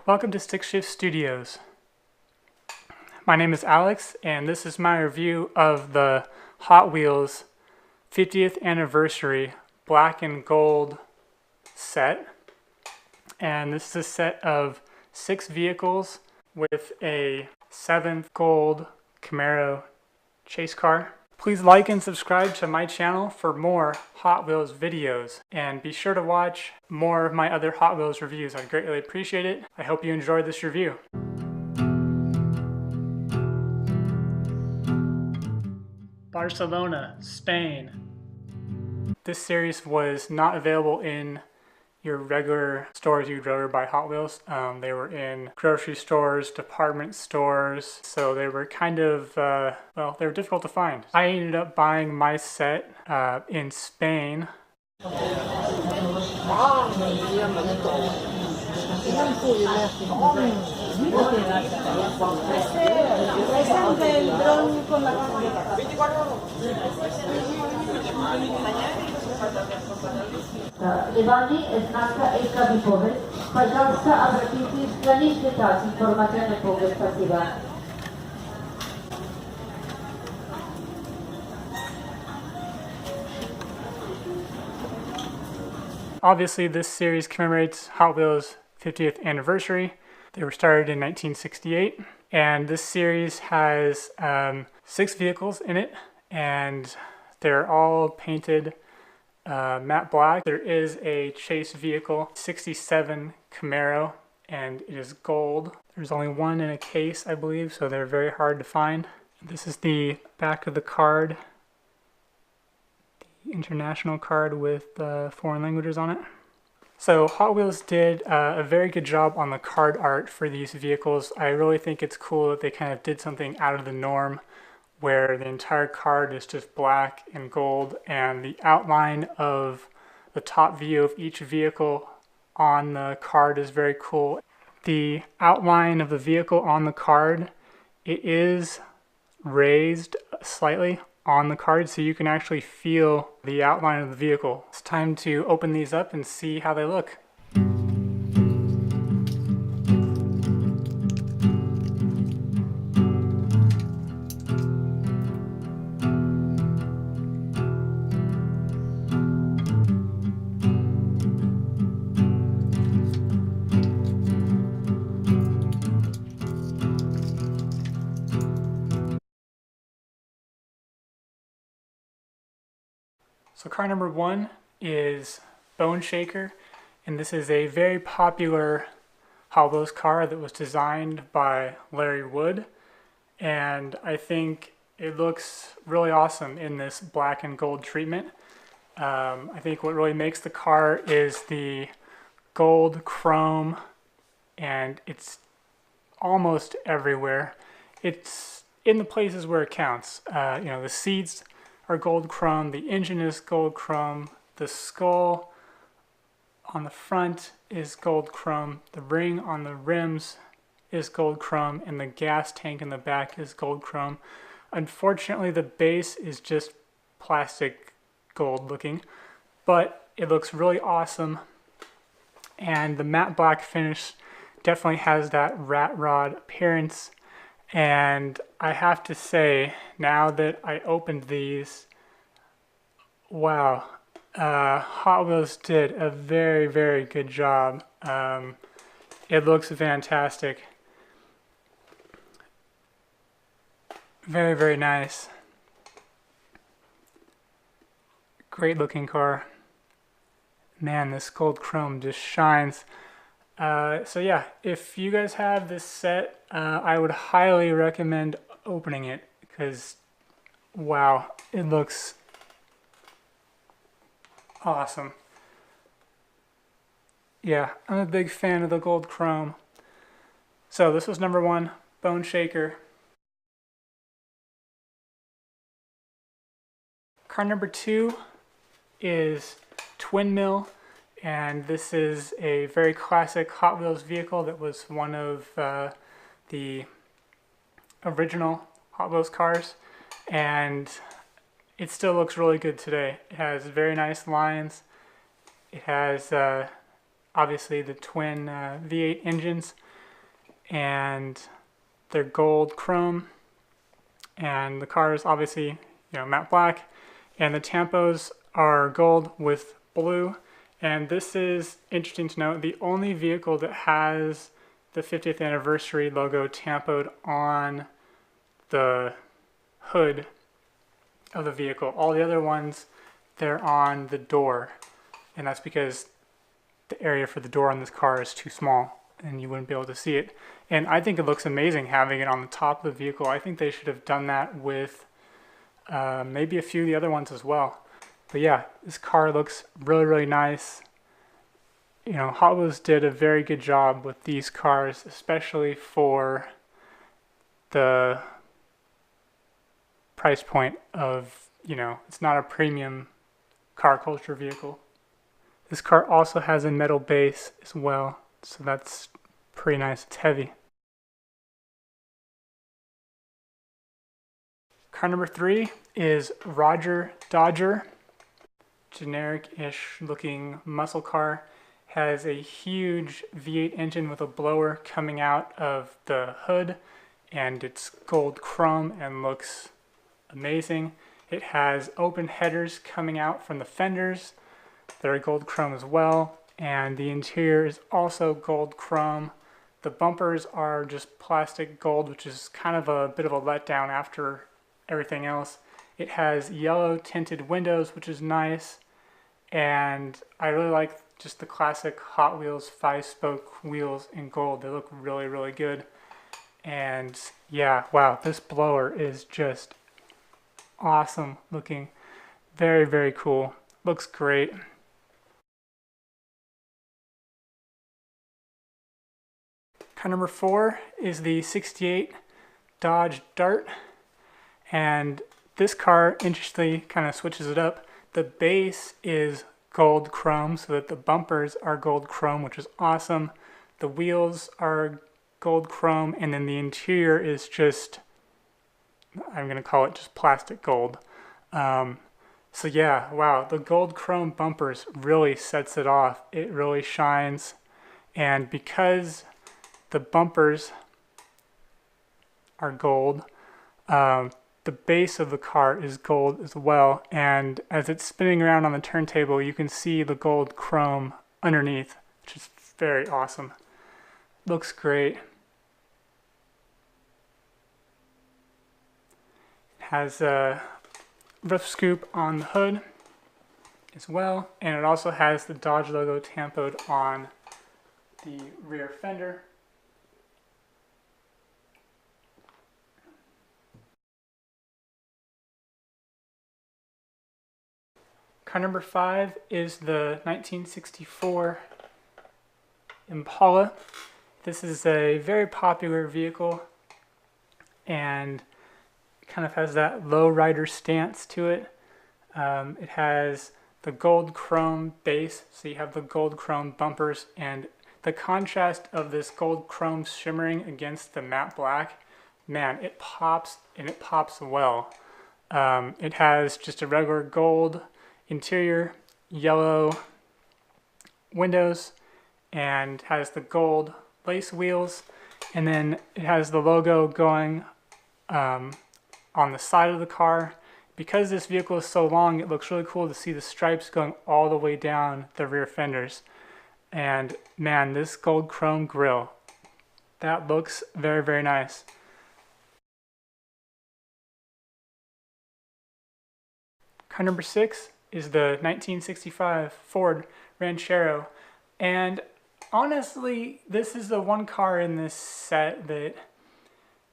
Welcome to Stick Shift Studios. My name is Alex, and this is my review of the Hot Wheels 50th anniversary black and gold set. And this is a set of 6 vehicles with a 7th gold Camaro chase car. Please like and subscribe to my channel for more Hot Wheels videos, and be sure to watch more of my other Hot Wheels reviews. I'd greatly appreciate it. I hope you enjoyed this review. Barcelona, Spain. This series was not available in your regular stores you'd rather buy Hot Wheels. They were in grocery stores, department stores, so they were kind of, well, they were difficult to find. I ended up buying my set in Spain. Ивани е знака ЕК Бипове. Пожалуйста, обратите страничный таз информационный повод. Спасибо. Obviously, this series commemorates Hot Wheels' 50th anniversary. They were started in 1968, and this series has 6 vehicles in it, and they're all painted matte black. There is a chase vehicle, 67 Camaro, and it is gold. There's only one in a case, I believe, so they're very hard to find. This is the back of the card, the international card with foreign languages on it. So Hot Wheels did a very good job on the card art for these vehicles. I really think it's cool that they kind of did something out of the norm, where the entire card is just black and gold, and the outline of the top view of each vehicle on the card is very cool. The outline of the vehicle on the card, it is raised slightly on the card, so you can actually feel the outline of the vehicle. It's time to open these up and see how they look. So car number 1 is Boneshaker, and this is a very popular Hot Wheels car that was designed by Larry Wood, and I think it looks really awesome in this black and gold treatment. I think what really makes the car is the gold chrome, and it's almost everywhere. It's in the places where it counts. You know, the seats are gold chrome, the engine is gold chrome, the skull on the front is gold chrome, the ring on the rims is gold chrome, and the gas tank in the back is gold chrome. Unfortunately, the base is just plastic gold looking, but it looks really awesome, and the matte black finish definitely has that rat rod appearance. And I have to say, now that I opened these, wow, Hot Wheels did a very, very good job. It looks fantastic. Very, very nice. Great looking car. Man, this gold chrome just shines. So yeah, if you guys have this set, I would highly recommend opening it, because wow, it looks awesome. Yeah, I'm a big fan of the gold chrome. So this was number 1, Boneshaker. Car number 2 is Twin Mill. And this is a very classic Hot Wheels vehicle that was one of the original Hot Wheels cars, and it still looks really good today. It has very nice lines. It has obviously the twin V8 engines, and they're gold chrome, and the car is obviously, matte black, and the tampos are gold with blue. And this is interesting to note, the only vehicle that has the 50th anniversary logo tampoed on the hood of the vehicle. All the other ones, they're on the door, and that's because the area for the door on this car is too small and you wouldn't be able to see it. And I think it looks amazing having it on the top of the vehicle. I think they should have done that with maybe a few of the other ones as well. But yeah, this car looks really, really nice. Hot Wheels did a very good job with these cars, especially for the price point of, it's not a premium car culture vehicle. This car also has a metal base as well, so that's pretty nice. It's heavy. Car number 3 is Roger Dodger. Generic-ish looking muscle car. Has a huge V8 engine with a blower coming out of the hood, and it's gold chrome and looks amazing. It has open headers coming out from the fenders that are gold chrome as well, and the interior is also gold chrome. The bumpers are just plastic gold, which is kind of a bit of a letdown after everything else. It has yellow tinted windows, which is nice, and I really like just the classic Hot Wheels 5-spoke wheels in gold. They look really, really good. And yeah, wow, this blower is just awesome looking. Very, very cool. Looks great. Car number 4 is the 68 Dodge Dart. And this car, interestingly, kind of switches it up. The base is gold chrome, so that the bumpers are gold chrome, which is awesome. The wheels are gold chrome, and then the interior is just, I'm going to call it just plastic gold. So yeah, wow, the gold chrome bumpers really sets it off. It really shines, and because the bumpers are gold, the base of the car is gold as well, and as it's spinning around on the turntable, you can see the gold chrome underneath, which is very awesome. Looks great. It has a roof scoop on the hood as well, and it also has the Dodge logo tampoed on the rear fender. Car number 5 is the 1964 Impala. This is a very popular vehicle and kind of has that lowrider stance to it. It has the gold chrome base, so you have the gold chrome bumpers, and the contrast of this gold chrome shimmering against the matte black, man, it pops, and it pops well. It has just a regular gold interior, yellow windows, and has the gold lace wheels, and then it has the logo going on the side of the car. Because this vehicle is so long, it looks really cool to see the stripes going all the way down the rear fenders. And man, this gold chrome grille, that looks very, very nice. Car number 6 is the 1965 Ford Ranchero, and honestly, this is the one car in this set that,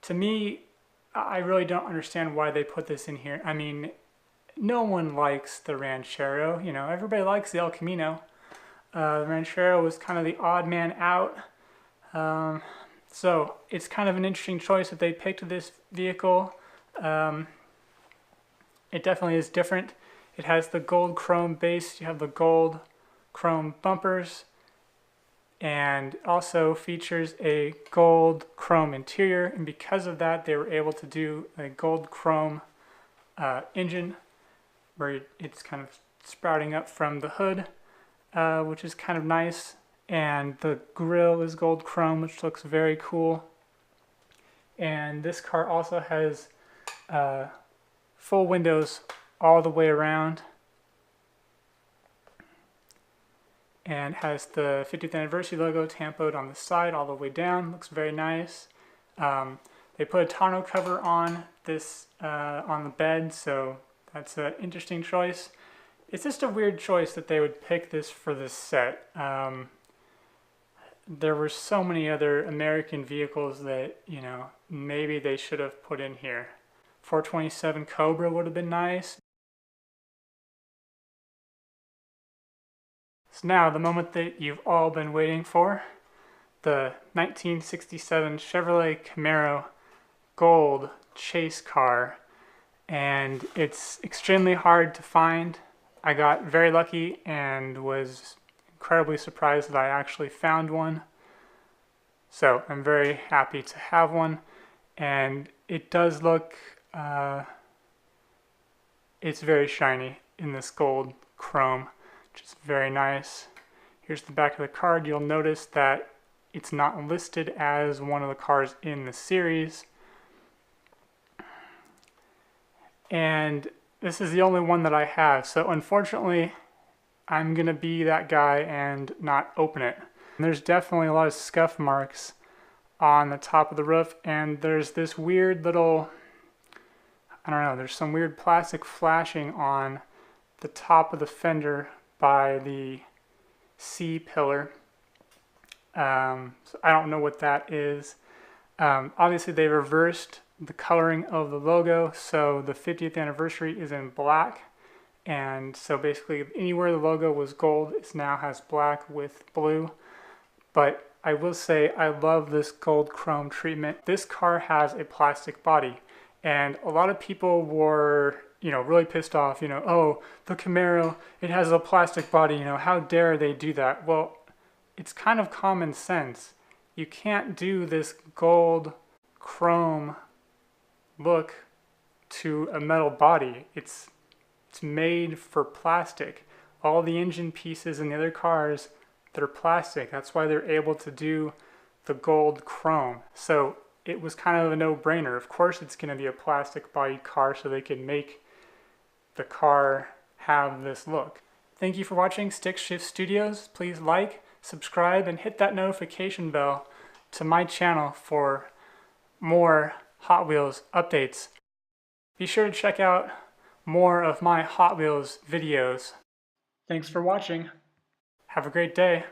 to me, I really don't understand why they put this in here. I mean, no one likes the Ranchero, everybody likes the El Camino. The Ranchero was kind of the odd man out, so it's kind of an interesting choice that they picked this vehicle. It definitely is different. It has the gold chrome base, you have the gold chrome bumpers, and also features a gold chrome interior, and because of that they were able to do a gold chrome engine where it's kind of sprouting up from the hood, which is kind of nice. and the grille is gold chrome, which looks very cool. And this car also has full windows all the way around, and has the 50th anniversary logo tampoed on the side all the way down. Looks very nice. They put a tonneau cover on this on the bed, so that's an interesting choice. It's just a weird choice that they would pick this for this set. There were so many other American vehicles that, you know, maybe they should have put in here. 427 Cobra would have been nice. So now, the moment that you've all been waiting for, the 1967 Chevrolet Camaro gold chase car, and it's extremely hard to find. I got very lucky and was incredibly surprised that I actually found one. So I'm very happy to have one, and it does look, it's very shiny in this gold chrome, which is very nice. Here's the back of the card. You'll notice that it's not listed as one of the cars in the series. And this is the only one that I have, so unfortunately I'm gonna be that guy and not open it. And there's definitely a lot of scuff marks on the top of the roof, and there's this weird little, I don't know, there's some weird plastic flashing on the top of the fender by the C pillar. So I don't know what that is. Obviously they reversed the coloring of the logo, so the 50th anniversary is in black, and so basically anywhere the logo was gold, it now has black with blue. But I will say I love this gold chrome treatment. This car has a plastic body, and a lot of people were, you know, really pissed off, you know, oh, the Camaro, it has a plastic body, you know, how dare they do that? Well, it's kind of common sense. You can't do this gold chrome look to a metal body. It's made for plastic. All the engine pieces in the other cars, they're plastic. That's why they're able to do the gold chrome. So it was kind of a no-brainer. Of course it's going to be a plastic body car so they can make the car have this look. Thank you for watching Stick Shift Studios. Please like, subscribe, and hit that notification bell to my channel for more Hot Wheels updates. Be sure to check out more of my Hot Wheels videos. Thanks for watching. Have a great day.